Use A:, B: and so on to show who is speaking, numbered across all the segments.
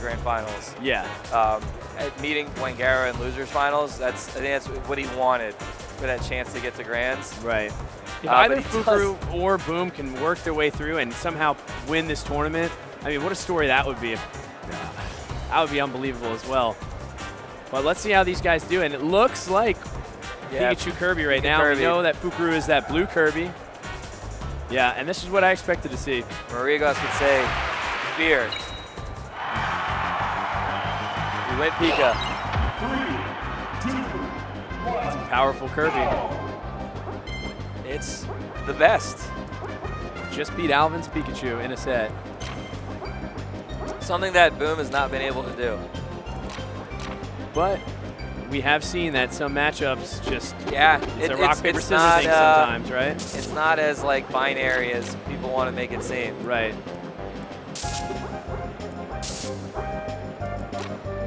A: Grand Finals.
B: Yeah.
A: At meeting Wangara in losers finals, I think that's what he wanted for that chance to get to Grands.
B: Right. If either Fukurou or Boom can work their way through and somehow win this tournament, I mean, what a story that would be. That would be unbelievable as well. But let's see how these guys do. And it looks like Pikachu Kirby right now.
A: Kirby.
B: We know that Fukurou is that blue Kirby. Yeah, and this is what I expected to see.
A: Marigas would say, fear. We went Pika.
C: 3, 2, 1.
B: It's a powerful Kirby.
A: It's the best.
B: Just beat Alvin's Pikachu in a set.
A: Something that Boom has not been able to do.
B: But we have seen that some matchups just,
A: it's
B: a rock, paper, scissors thing sometimes, right?
A: It's not as like binary as people want to make it seem.
B: Right.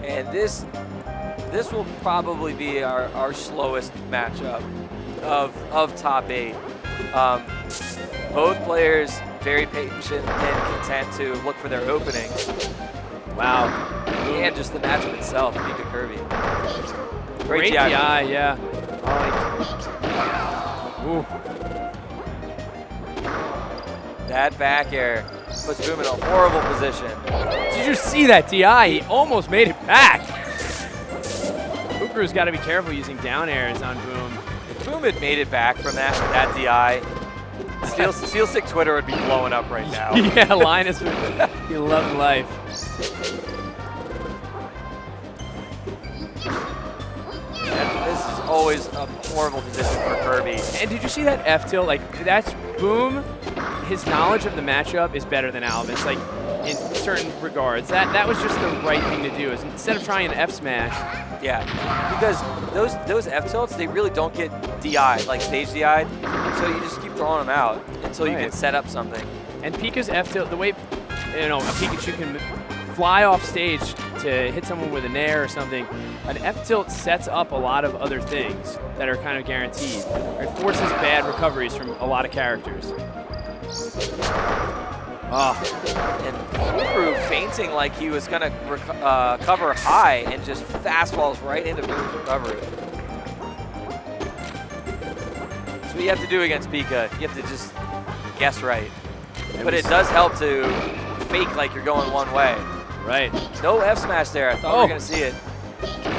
A: And this will probably be our slowest matchup of top 8. Both players very patient and content to look for their openings.
B: Wow.
A: And just the matchup itself, Pika Kirby.
B: Great DI, yeah. Ooh.
A: That back air puts Boom in a horrible position.
B: Did you see that DI? He almost made it back. Fukurou's got to be careful using down airs on Boom.
A: If Boom had made it back from that DI, Steel Stick Twitter would be blowing up right now.
B: Yeah, Linus would be loving life.
A: This is always a horrible position for Kirby.
B: And did you see that F tilt? Like, that's Boom. His knowledge of the matchup is better than Alvin's, like in certain regards. That was just the right thing to do. Is instead of trying an F smash.
A: Yeah, because those F tilts, they really don't get DI, like stage DI'd. So you just keep throwing them out until you can set up something.
B: And Pika's F tilt, the way a Pikachu can fly off stage to hit someone with an air or something, an F tilt sets up a lot of other things that are kind of guaranteed. It forces bad recoveries from a lot of characters.
A: And Fukurou fainting like he was going to cover high and just fastballs right into Boom's recovery. That's what you have to do against Pika. You have to just guess right. But it does help to fake like you're going one way.
B: Right.
A: No F smash there. I thought we were going to see it.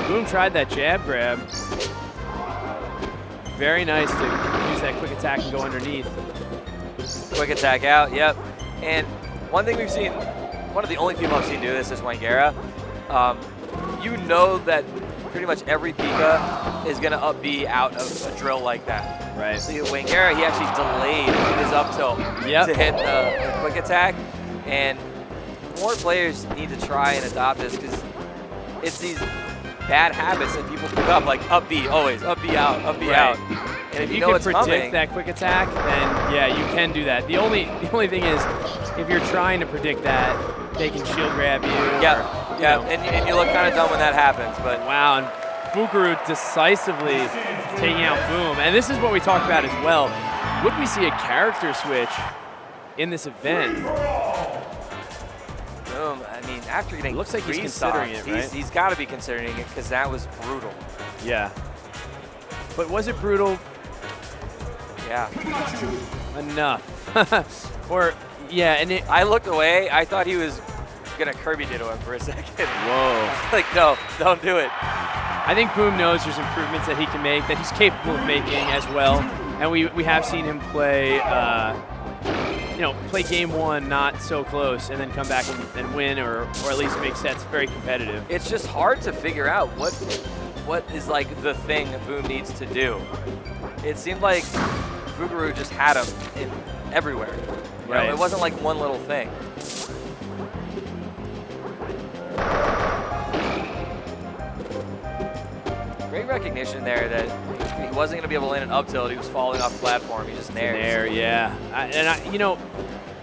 B: Boom tried that jab grab. Very nice to use that quick attack and go underneath.
A: Quick attack out, yep. And one thing we've seen, one of the only people I've seen do this is Wangara. You know that pretty much every Pika is going to up B out of a drill like that.
B: Right.
A: So Wangara, he actually delayed his up tilt to hit the quick attack. And more players need to try and adopt this because it's these bad habits that people pick up, like up B always, up B out, up B out. And if you know
B: can
A: it's
B: predict
A: coming,
B: that quick attack, then yeah, you can do that. The only thing is, if you're trying to predict that, they can shield grab you.
A: Yeah, and you look kind of dumb when that happens. But
B: wow, and Fukurou decisively taking out Boom. And this is what we talked about as well. Would we see a character switch in this event?
A: Boom. I mean, after getting
B: looks like he's considering it, right?
A: He's got to be considering it because that was brutal.
B: Yeah. But was it brutal?
A: Yeah.
B: Enough. Or, yeah, and
A: I looked away. I thought he was going to Kirby to him for a second.
B: Whoa.
A: Like, no, don't do it.
B: I think Boom knows there's improvements that he can make, that he's capable of making as well. And we have seen him play, play game one not so close and then come back and win or at least make sets very competitive.
A: It's just hard to figure out what is like the thing Boom needs to do. It seemed like Fukurou just had him everywhere. You know, it wasn't like one little thing. Great recognition there that he wasn't going to be able to land an up tilt. He was falling off the platform. He just nared.
B: Yeah.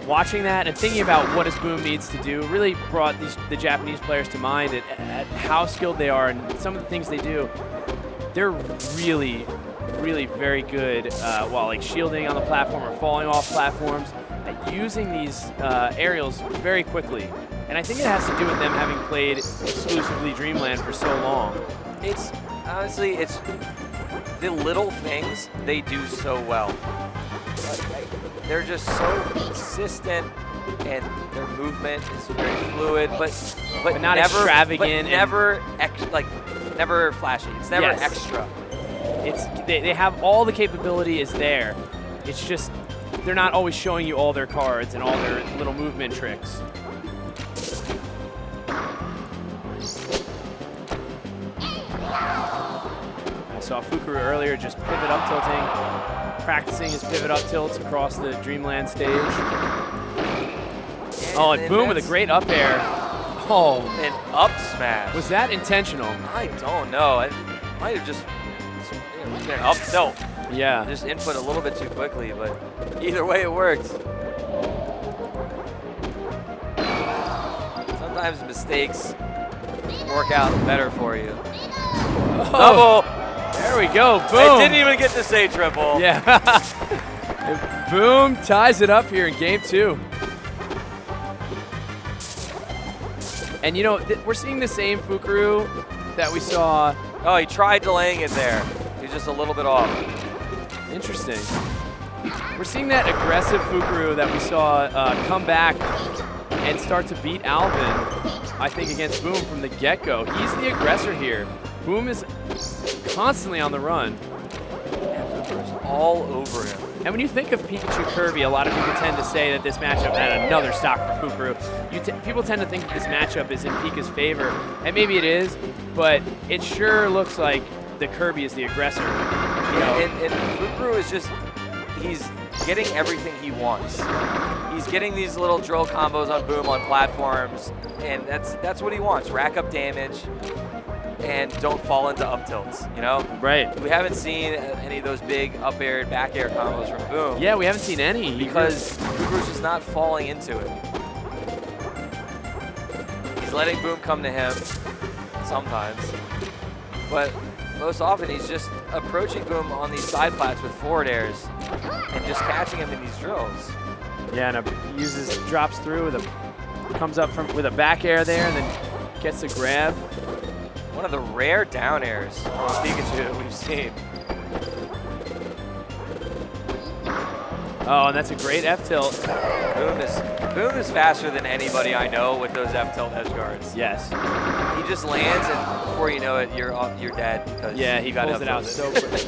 B: Watching that and thinking about what his Boom needs to do really brought the Japanese players to mind at how skilled they are and some of the things they do. They're really, really very good while like shielding on the platform or falling off platforms at using these aerials very quickly. And I think it has to do with them having played exclusively Dreamland for so long.
A: It's, honestly, it's the little things they do so well. They're just so consistent, and their movement is very fluid, but
B: not
A: never
B: extravagant.
A: But never never flashy. It's never
B: Yes.
A: extra.
B: They have all the capability is there. It's just they're not always showing you all their cards and all their little movement tricks. I saw Fukurou earlier just pivot up tilting, practicing his pivot up tilts across the Dreamland stage. Oh, and Boom with a great up air. Oh,
A: an up smash.
B: Was that intentional?
A: I don't know. It might have just been an up tilt.
B: Yeah.
A: Just input a little bit too quickly, but either way it worked. Sometimes mistakes work out better for you.
B: Oh, double. There we go. Boom.
A: I didn't even get to say triple.
B: Yeah. Boom ties it up here in game 2. And you know, we're seeing the same Fukurou that we saw.
A: Oh, he tried delaying it there. He's just a little bit off.
B: Interesting. We're seeing that aggressive Fukurou that we saw come back and start to beat Alvin, I think, against Boom from the get-go. He's the aggressor here. Boom is constantly on the run.
A: Fukurou's all over him.
B: And when you think of Pikachu Kirby, a lot of people tend to say that this matchup had another stock for Fukurou. People tend to think that this matchup is in Pika's favor, and maybe it is, but it sure looks like the Kirby is the aggressor. You know?
A: And Fukurou is just, he's getting everything he wants. He's getting these little drill combos on Boom on platforms, and that's what he wants. Rack up damage and don't fall into up tilts, you know?
B: Right.
A: We haven't seen any of those big up air, back air combos from Boom.
B: Yeah, we haven't seen any.
A: Because Fukurou's just not falling into it. He's letting Boom come to him sometimes, but most often he's just approaching Boom on these side plats with forward airs and just catching him in these drills.
B: Yeah, and drops through comes up with a back air there and then gets a grab.
A: One of the rare down airs from Pikachu that we've seen.
B: Oh, and that's a great F tilt.
A: Boom is faster than anybody I know with those F tilt edge guards.
B: Yes.
A: He just lands, and before you know it, you're dead because
B: he
A: got
B: pulls it out so quick.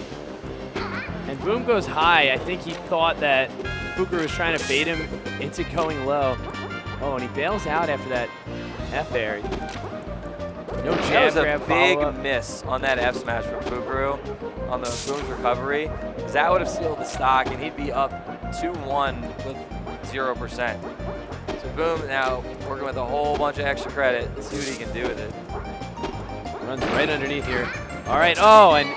B: And Boom goes high. I think he thought that Fukurou was trying to bait him into going low. Oh, and he bails out after that F air. No jab
A: That was a
B: grab
A: big
B: follow-up.
A: miss on that F smash from Fukurou on the Boom's recovery, because that would have sealed the stock, and he'd be up 2-1 with 0%. So Boom now working with a whole bunch of extra credit. Let's see what he can do with it.
B: Runs right underneath here. All right. Oh, and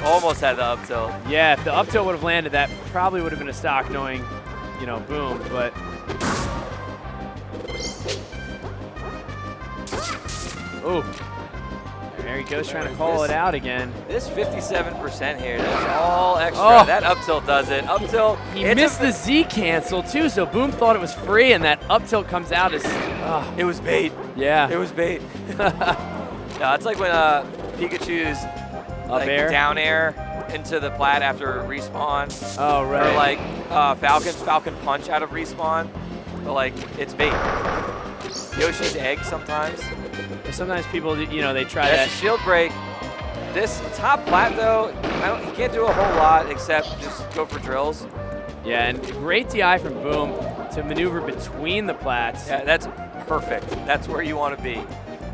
A: almost had the up tilt.
B: Yeah, if the up tilt would have landed, that probably would have been a stock, knowing, you know, Boom. But oh. There he goes, trying to call it out again.
A: This 57% here, that's all extra.
B: Oh.
A: That up tilt does it. Up tilt.
B: He missed the Z cancel too, so Boom thought it was free, and that up tilt comes out as.
A: It was bait.
B: Yeah.
A: It was bait. No, it's like when Pikachu's
B: up air?
A: down air into the plat after respawn.
B: Oh, right.
A: Or like Falcon punch out of respawn. But like, it's bait. Yoshi's egg sometimes.
B: Sometimes people, you know, they try
A: That's
B: that.
A: a shield break. This top plat though, you can't do a whole lot except just go for drills.
B: Yeah, and great DI from Boom to maneuver between the plats.
A: Yeah, that's perfect. That's where you want to be.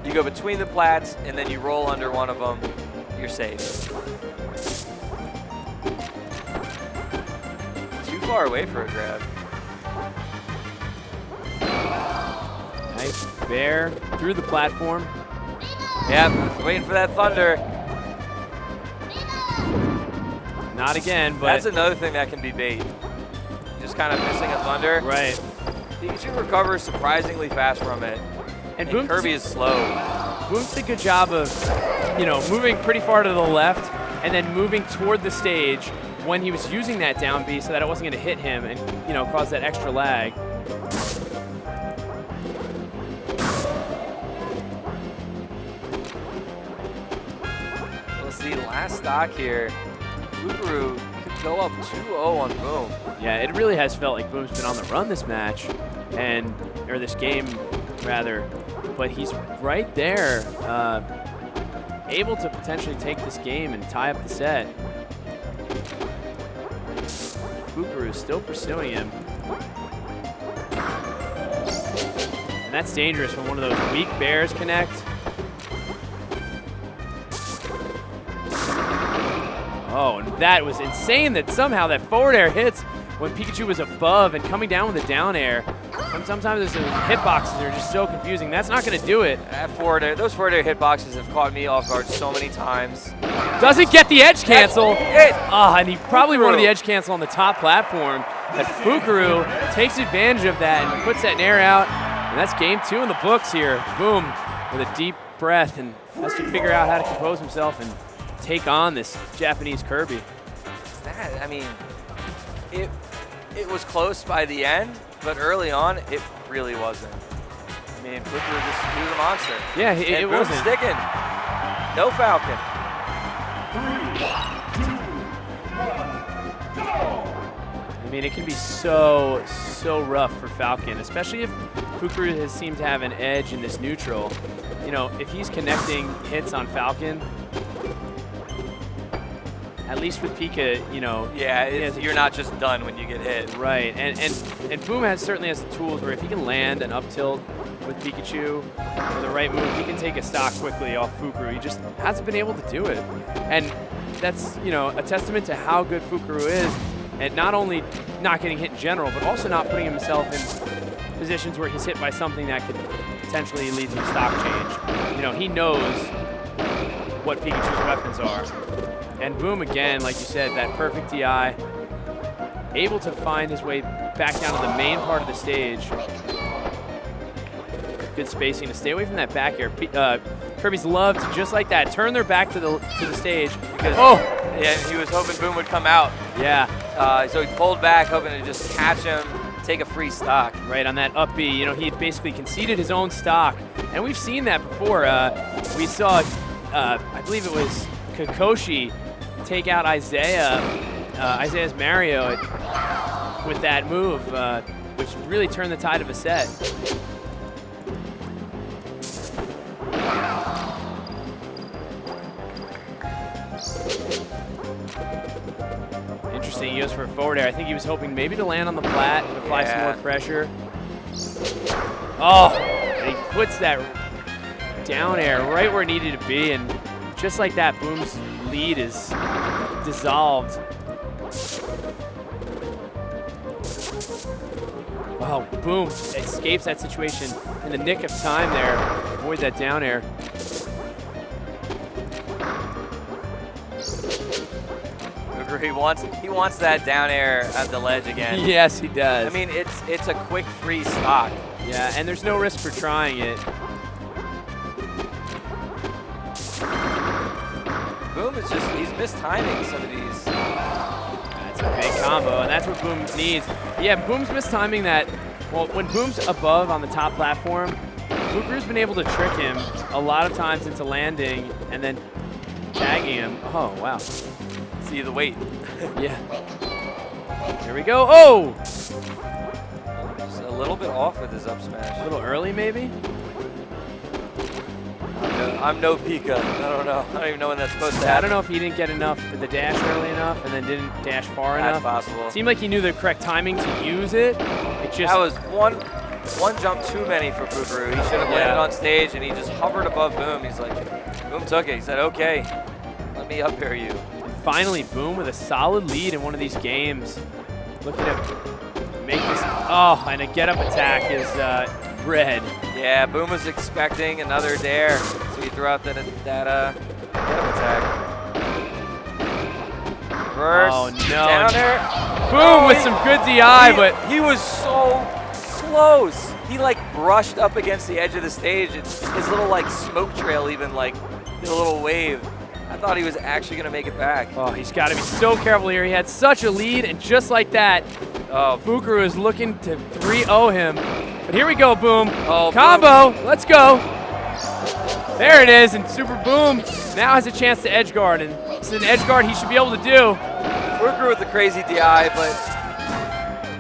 A: You go between the plats and then you roll under one of them. You're safe. Too far away for a grab.
B: Nice bear through the platform.
A: Yep, waiting for that thunder.
B: Not again, but
A: that's another thing that can be bait. Just kind of missing a thunder.
B: Right.
A: Pikachu recovers surprisingly fast from it. And Kirby is slow.
B: Boom did a good job of, you know, moving pretty far to the left and then moving toward the stage when he was using that down B so that it wasn't going to hit him and, you know, cause that extra lag.
A: See, last stock here, Fukurou could go up 2-0 on Boom.
B: Yeah, it really has felt like Boom's been on the run this match, or this game, rather. But he's right there, able to potentially take this game and tie up the set. Fukurou is still pursuing him. And that's dangerous when one of those weak bears connect. Oh, and that was insane that somehow that forward air hits when Pikachu was above and coming down with a down air. Sometimes those hitboxes are just so confusing. That's not going to do it.
A: Those forward air hitboxes have caught me off guard so many times.
B: Doesn't get the edge cancel.
A: Ah,
B: And he probably wanted the edge cancel on the top platform. But Fukurou takes advantage of that and puts that nair out. And that's game 2 in the books here. Boom, with a deep breath and has to figure out how to compose himself and take on this Japanese Kirby.
A: I mean, it was close by the end, but early on, it really wasn't. I mean, Fukurou he was a monster.
B: Yeah, it wasn't.
A: Sticking. No Falcon.
C: 3, 2, 1, go!
B: I mean, it can be so rough for Falcon, especially if Fukurou has seemed to have an edge in this neutral. You know, if he's connecting hits on Falcon, at least with Pika, you know.
A: Yeah, you're not just done when you get hit.
B: Right, and Boom certainly has the tools where if he can land an up tilt with Pikachu for the right move, he can take a stock quickly off Fukurou. He just hasn't been able to do it. And that's, you know, a testament to how good Fukurou is, and not only not getting hit in general, but also not putting himself in positions where he's hit by something that could potentially lead to a stock change. You know, he knows what Pikachu's weapons are. And Boom, again, like you said, that perfect DI, able to find his way back down to the main part of the stage. Good spacing to stay away from that back air. Kirby's love to, just like that, turn their back to the stage.
A: Because yeah, he was hoping Boom would come out.
B: Yeah.
A: So he pulled back, hoping to just catch him, take a free stock.
B: Right, on that up B, you know, he had basically conceded his own stock. And we've seen that before. We saw, I believe it was Kakashi take out Isaiah's Mario with that move, which really turned the tide of a set. Interesting, he goes for a forward air. I think he was hoping maybe to land on the plat and apply some more pressure. Oh, and he puts that down air right where it needed to be, and just like that, Boom's lead is dissolved. Wow, Boom escapes that situation in the nick of time there. Avoid that down air.
A: He wants that down air at the ledge again.
B: Yes, he does.
A: I mean, it's a quick free stock.
B: Yeah, and there's no risk for trying it.
A: Boom is he's mistiming some of these.
B: That's a big combo, and that's what Boom needs. Yeah, Boom's mistiming that. Well, when Boom's above on the top platform, Fukurou's been able to trick him a lot of times into landing and then tagging him. Oh, wow.
A: See the weight.
B: Yeah. Here we go. Oh!
A: Just a little bit off with his up smash.
B: A little early, maybe?
A: I'm no Pika. I don't know. I don't even know when that's supposed to happen.
B: I don't know if he didn't get enough with the dash early enough and then didn't dash far enough.
A: That's possible.
B: It seemed like he knew the correct timing to use it. It just...
A: That was one jump too many for Fukurou. He should have landed on stage, and he just hovered above Boom. He's like, Boom took it. He said, okay, let me up air you.
B: Finally, Boom with a solid lead in one of these games. Look at him make this. Oh, and a get-up attack is red.
A: Yeah, Boom was expecting another dare, so he threw out that get-up attack. Reverse,
B: oh, no.
A: down there.
B: Boom with some good DI, but
A: he was so close. He like brushed up against the edge of the stage. His little like smoke trail even like did a little wave. I thought he was actually gonna make it back.
B: Oh, he's got to be so careful here. He had such a lead, and just like that, Fukurou is looking to 3-0 him. But here we go, Boom.
A: Oh,
B: combo,
A: Boom.
B: Let's go. There it is, and Super Boom now has a chance to edge guard, and it's an edge guard he should be able to do.
A: Fukurou with the crazy DI, but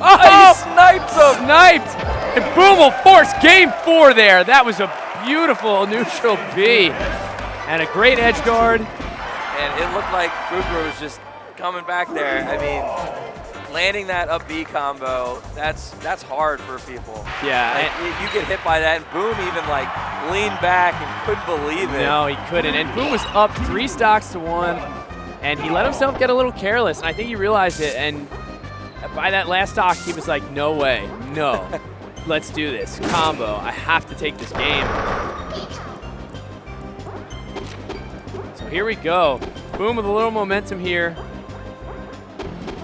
B: oh,
A: he sniped him.
B: Sniped, and Boom will force game 4 there. That was a beautiful neutral B, and a great edge guard.
A: And it looked like Fukurou was just coming back there. I mean, landing that up B combo, that's hard for people.
B: Yeah.
A: Like, you get hit by that, and Boom even like leaned back and couldn't believe it.
B: No, he couldn't. And Boom was up 3 stocks to 1, and he let himself get a little careless, and I think he realized it. And by that last stock, he was like, no way, no. Let's do this. Combo. I have to take this game. So here we go. Boom with a little momentum here.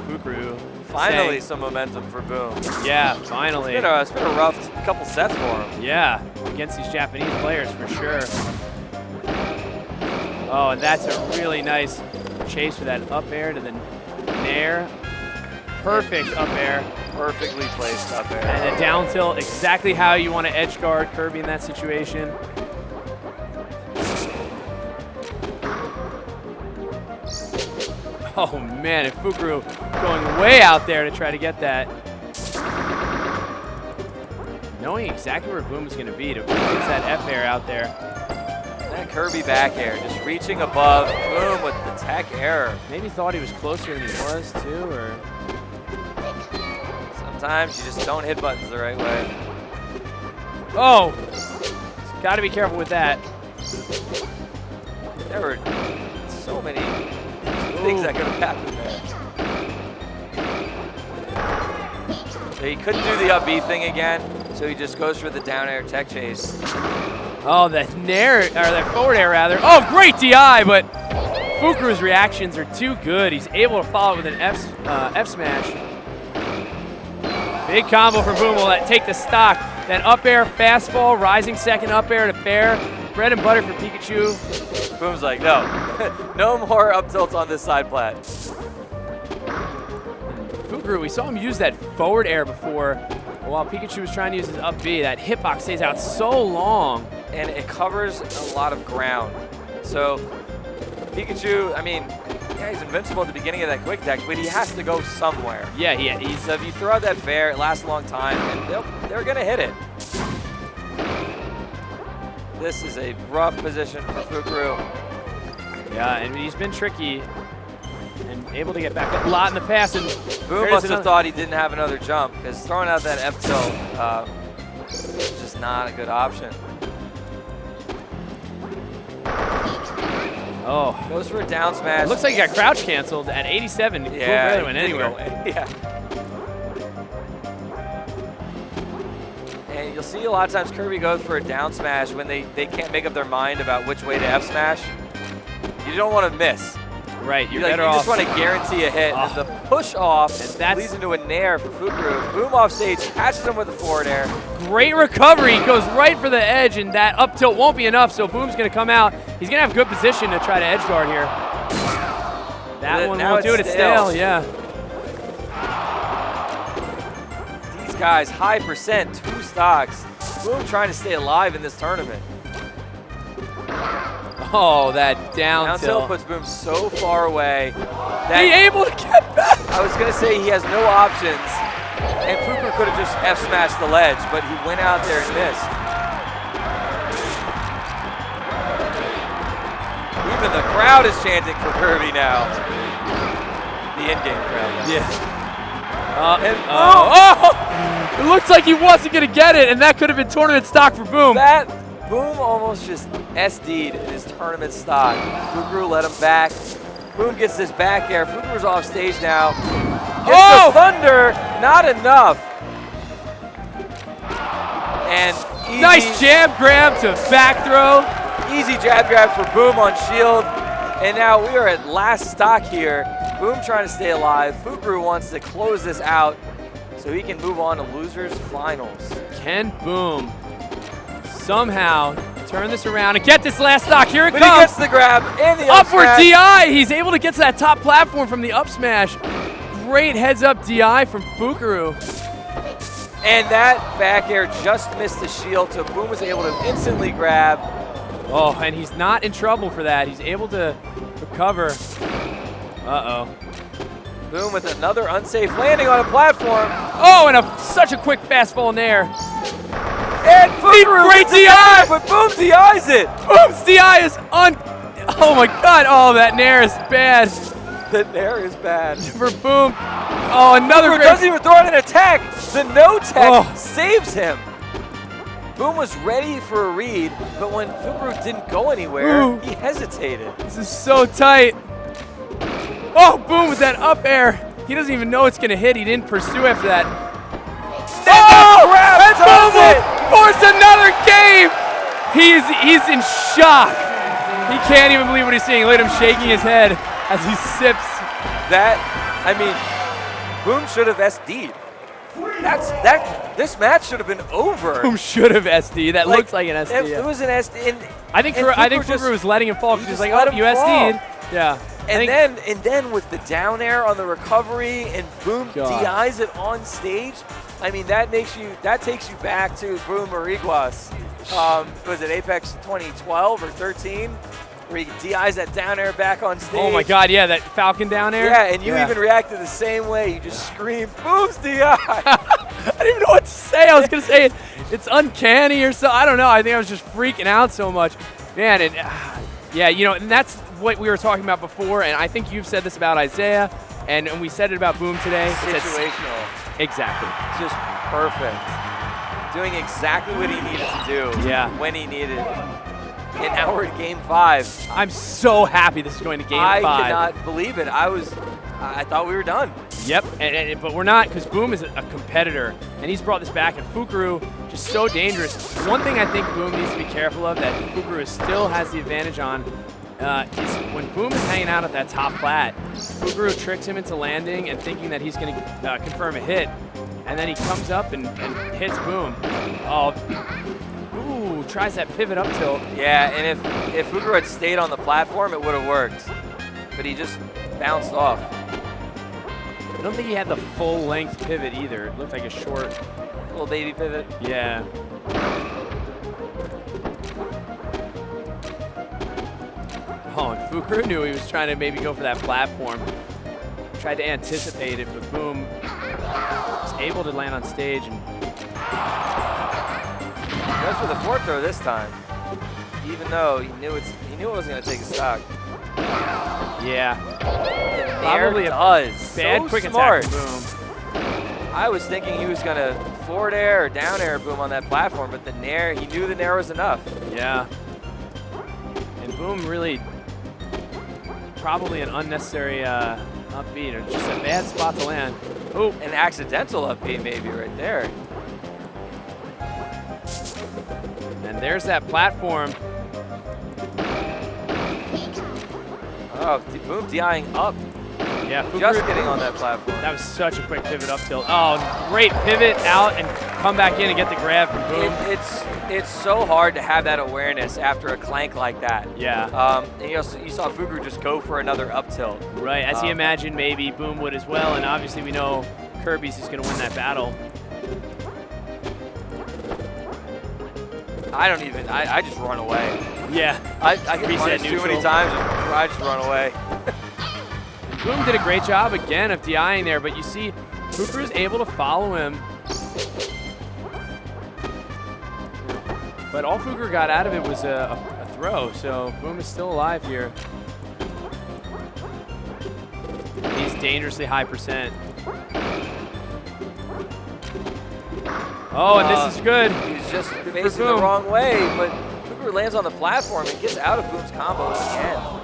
B: Fukurou.
A: Finally some momentum for Boom.
B: Yeah, finally.
A: It's been a rough couple sets for him.
B: Yeah, against these Japanese players for sure. Oh, and that's a really nice chase for that up air to the nair. Perfect up air.
A: Perfectly placed up air.
B: And a down tilt, exactly how you want to edge guard Kirby in that situation. Oh man, and Fukurou going way out there to try to get that. Knowing exactly where Boom is going to be to get that F air out there.
A: That Kirby back air, just reaching above. Boom with the tech error.
B: Maybe thought he was closer than he was too, or?
A: Sometimes you just don't hit buttons the right way.
B: Oh, got to be careful with that.
A: There were so many things that could have happened there. So he couldn't do the up B thing again, so he just goes for the down air tech chase.
B: Oh, that nair, or that forward air rather. Oh, great DI, but Fukurou's reactions are too good. He's able to follow it with an F smash. Big combo for Boom will take the stock. Then up air, fastball, rising second up air to fair. Bread and butter for Pikachu.
A: Boom's like, no, no more up tilts on this side plat.
B: Fukurou, we saw him use that forward air before while Pikachu was trying to use his up B. That hitbox stays out so long.
A: And it covers a lot of ground. So Pikachu, I mean, yeah, he's invincible at the beginning of that quick attack, but he has to go somewhere.
B: Yeah, he's.
A: So if you throw out that fair, it lasts a long time, and they're going to hit it. This is a rough position for Fukurou.
B: Yeah, and he's been tricky and able to get back a lot in the past. And
A: Boom must have thought he didn't have another jump, because throwing out that F tilt is just not a good option.
B: Oh.
A: Goes for a down smash.
B: It looks like he got crouch canceled at 87.
A: Yeah,
B: Boom barely went anywhere.
A: Yeah. And you'll see a lot of times Kirby goes for a down smash when they can't make up their mind about which way to F smash. You don't want to miss.
B: Right, you're
A: like,
B: better
A: you
B: off.
A: just want to guarantee a hit. And the push off leads into a nair for Fukurou. Boom off stage, catches him with a forward air.
B: Great recovery, goes right for the edge, and that up tilt won't be enough, so Boom's going to come out. He's going to have good position to try to edge guard here. That one won't do it, it's stale, yeah.
A: These guys, high percent, 2 stocks. Boom trying to stay alive in this tournament.
B: Oh, that down tilt
A: puts Boom so far away.
B: That he able to get back.
A: I was going to say he has no options, and Fukurou could have just F-smashed the ledge, but he went out there and missed. Even the crowd is chanting for Kirby now. The in-game crowd.
B: Yeah. It looks like he wasn't going to get it, and that could have been tournament stock for Boom.
A: That Boom almost just SD'd in his tournament stock. Fukurou let him back. Boom gets this back air. Fukurou's off stage now. Gets the thunder, not enough. And easy,
B: nice jab grab to back throw.
A: Easy jab grab for Boom on shield. And now we are at last stock here. Boom trying to stay alive. Fukurou wants to close this out so he can move on to losers finals.
B: Can Boom somehow turn this around and get this last stock? Here it
A: but
B: comes.
A: He gets the grab and the
B: upward DI. He's able to get to that top platform from the up smash. Great heads up DI from Fukurou.
A: And that back air just missed the shield, so Boom was able to instantly grab.
B: Oh, and he's not in trouble for that. He's able to recover. Uh-oh.
A: Boom with another unsafe landing on a platform.
B: Oh, and such a quick fastball in there.
A: And Fukurou
B: great DI!
A: But Boom DI's it.
B: Boom's DI is oh my God. Oh, that nair is bad.
A: The nair is bad.
B: For Boom. Oh, another
A: Fukurou
B: great.
A: doesn't even throw in an attack. The no-tech saves him. Boom was ready for a read, but when Fukurou didn't go anywhere, he hesitated.
B: This is so tight. Oh, Boom with that up air. He doesn't even know it's going to hit. He didn't pursue after that.
A: Oh,
B: and Boom will force another game. He's in shock. He can't even believe what he's seeing. Look at him shaking his head as he sips.
A: I mean, Boom should have SD'd. This match should have been over.
B: Boom should have SD. That looks like an SD.
A: It was an SD.
B: I think Fukurou was letting him fall because he was like, oh, you SD'd. Yeah.
A: And then with the down air on the recovery and Boom DIs it on stage, I mean that takes you back to Boom Mariguas. Was it Apex 2012 or 13? Where he DIs that down air back on stage.
B: Oh my God, yeah, that Falcon down air.
A: Yeah, and you even reacted the same way. You just screamed, Boom's DI.
B: I didn't even know what to say. I was gonna say it's uncanny or so. I don't know. I think I was just freaking out so much, man. And yeah, you know, and that's what we were talking about before. And I think you've said this about Isaiah, and we said it about Boom today.
A: Situational.
B: Exactly.
A: Just perfect. Doing exactly what he needed to do.
B: Yeah.
A: When he needed it. And now we're in Game 5.
B: I'm so happy this is going to Game 5.
A: I cannot believe it. I thought we were done.
B: Yep, but we're not, because Boom is a competitor, and he's brought this back, and Fukurou just so dangerous. One thing I think Boom needs to be careful of that Fukurou still has the advantage on is when Boom is hanging out at that top plat, Fukurou tricks him into landing and thinking that he's going to confirm a hit, and then he comes up and hits Boom. Oh, ooh, tries that pivot up tilt.
A: Yeah, and if Fukurou had stayed on the platform, it would have worked, but he just bounced off.
B: I don't think he had the full length pivot either. It looked like a short
A: little baby pivot.
B: Yeah. Oh, and Fukurou knew he was trying to maybe go for that platform. Tried to anticipate it, but Boom was able to land on stage and
A: goes for the fork throw this time, even though he knew it wasn't going to take a stock.
B: Yeah.
A: Probably does.
B: Bad
A: so
B: quick
A: smart.
B: attack from Boom.
A: I was thinking he was going to forward air or down air Boom on that platform, but the nair, he knew the nair was enough.
B: Yeah. And Boom really probably an unnecessary upbeat or just a bad spot to land.
A: Oh, an accidental upbeat maybe right there.
B: And there's that platform.
A: Oh, Boom DIing up.
B: Yeah, Fukurou,
A: just getting on that platform.
B: That was such a quick pivot up tilt. Oh, great pivot out and come back in and get the grab from Boom.
A: It's so hard to have that awareness after a clank like that.
B: Yeah.
A: And you saw Fukurou just go for another up tilt.
B: Right, as he imagined maybe Boom would as well, and obviously we know Kirby's is going to win that battle.
A: I just run away.
B: Yeah.
A: I get punished too many times, I just run away.
B: Boom did a great job again of DIing there, but you see Fukurou's able to follow him. But all Fukurou got out of it was a throw, so Boom is still alive here. He's dangerously high percent. Oh, and this is good.
A: He's just facing the wrong way, but Fukurou lands on the platform and gets out of Boom's combo again.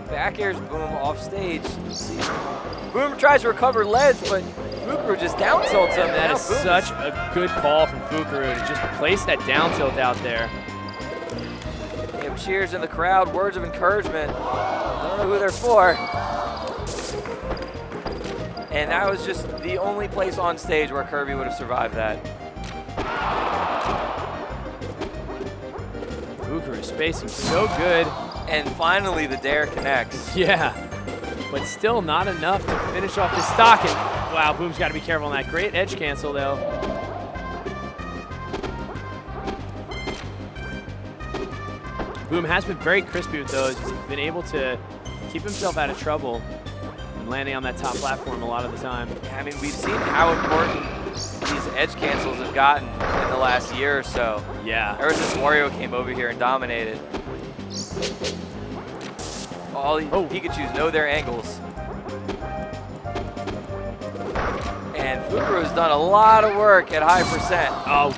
A: Back airs Boom off stage. Boom tries to recover ledge, but Fukurou just down tilts him.
B: That is such a good call from Fukurou to just place that down tilt out there.
A: They have cheers in the crowd, words of encouragement. I don't know who they're for. And that was just the only place on stage where Kirby would have survived that.
B: Fukurou spacing so good.
A: And finally the dare connects.
B: Yeah, but still not enough to finish off this stock. And wow, Boom's got to be careful on that. Great edge cancel though. Boom has been very crispy with those. He's been able to keep himself out of trouble and landing on that top platform a lot of the time.
A: Yeah, I mean, we've seen how important these edge cancels have gotten in the last year or so.
B: Yeah.
A: Ever since Wario came over here and dominated. All these Pikachus know their angles. And Fukurou's done a lot of work at high percent.
B: Oh,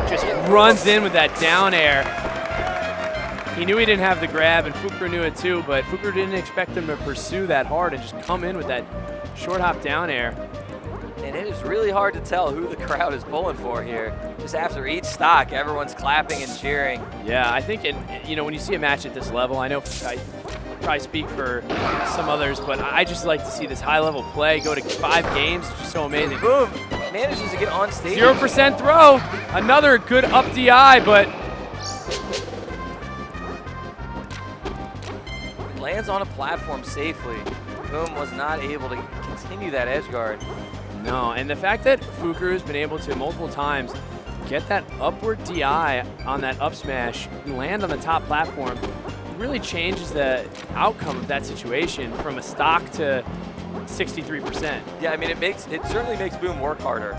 B: just runs in with that down air. He knew he didn't have the grab, and Fukurou knew it too, but Fukurou didn't expect him to pursue that hard and just come in with that short hop down air.
A: And it is really hard to tell who the crowd is pulling for here. Just after each stock, everyone's clapping and cheering.
B: Yeah, I think, when you see a match at this level, I know I probably speak for some others, but I just like to see this high-level play go to 5 games. It's just so amazing.
A: Boom, manages to get on stage.
B: 0% throw. Another good up DI, but
A: lands on a platform safely. Boom was not able to continue that edge guard.
B: no. And the fact that Fukurou's been able to multiple times get that upward DI on that up smash and land on the top platform really changes the outcome of that situation from a stock to 63%.
A: Yeah, I mean, it certainly makes Boom work harder.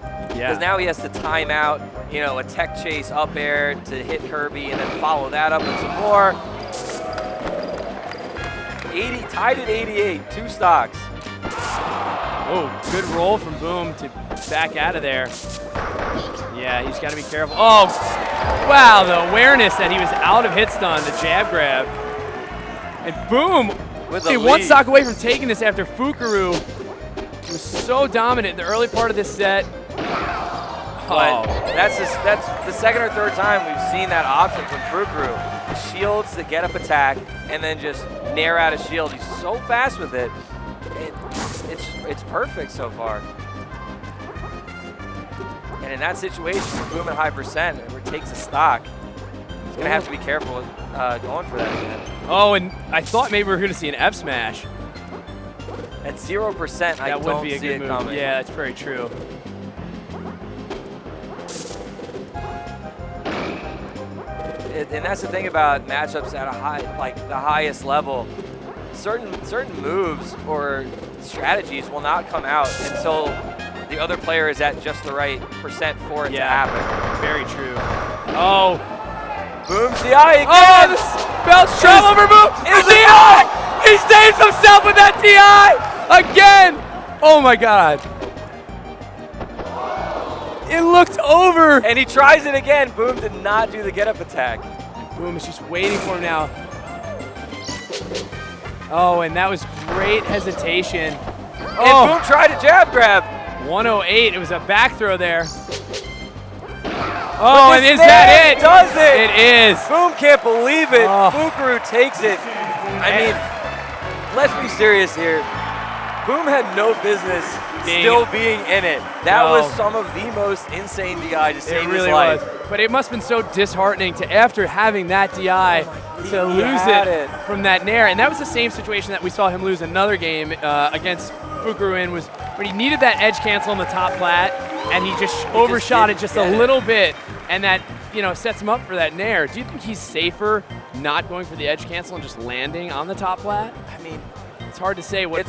B: Yeah.
A: Because now he has to time out, a tech chase up air to hit Kirby and then follow that up with some more. Tied at 88, 2 stocks.
B: Oh, good roll from Boom to back out of there. Yeah, he's got to be careful. Oh, wow, the awareness that he was out of hit stun, the jab grab. And Boom, one stock away from taking this after Fukurou was so dominant in the early part of this set.
A: But that's the second or third time we've seen that option from Fukurou. The shields, the get up attack, and then just nair out a shield. He's so fast with it. It's perfect so far. And in that situation, Boom at high percent, where it takes a stock, he's gonna have to be careful with going for that again.
B: Oh, and I thought maybe we were gonna see an F smash.
A: At 0%, I
B: would
A: don't
B: be a
A: see
B: good
A: it
B: move.
A: coming.
B: Yeah, that's very true.
A: And that's the thing about matchups at the highest level. Certain moves or strategies will not come out until the other player is at just the right percent for it to happen.
B: Very true. Oh.
A: Boom's DI again.
B: Oh, the belt shove over Boom. Is DI! He saves himself with that DI again. Oh my God. It looked over.
A: And he tries it again. Boom did not do the get up attack.
B: Boom is just waiting for him now. Oh, and that was great hesitation.
A: And Boom tried a jab grab.
B: 108, it was a back throw there. Oh, and is that it?
A: Does it?
B: It is.
A: Boom can't believe it. Fukurou takes it. I mean, let's be serious here. Boom had no business still being in it. That was some of the most insane DI to save his life.
B: Was. But it must have been so disheartening to, after having that DI, to lose it from that nair. And that was the same situation that we saw him lose another game against Fukurou in, was when he needed that edge cancel on the top plat, and he just overshot it just a little bit, and that sets him up for that nair. Do you think he's safer not going for the edge cancel and just landing on the top plat?
A: I mean,
B: it's hard to say what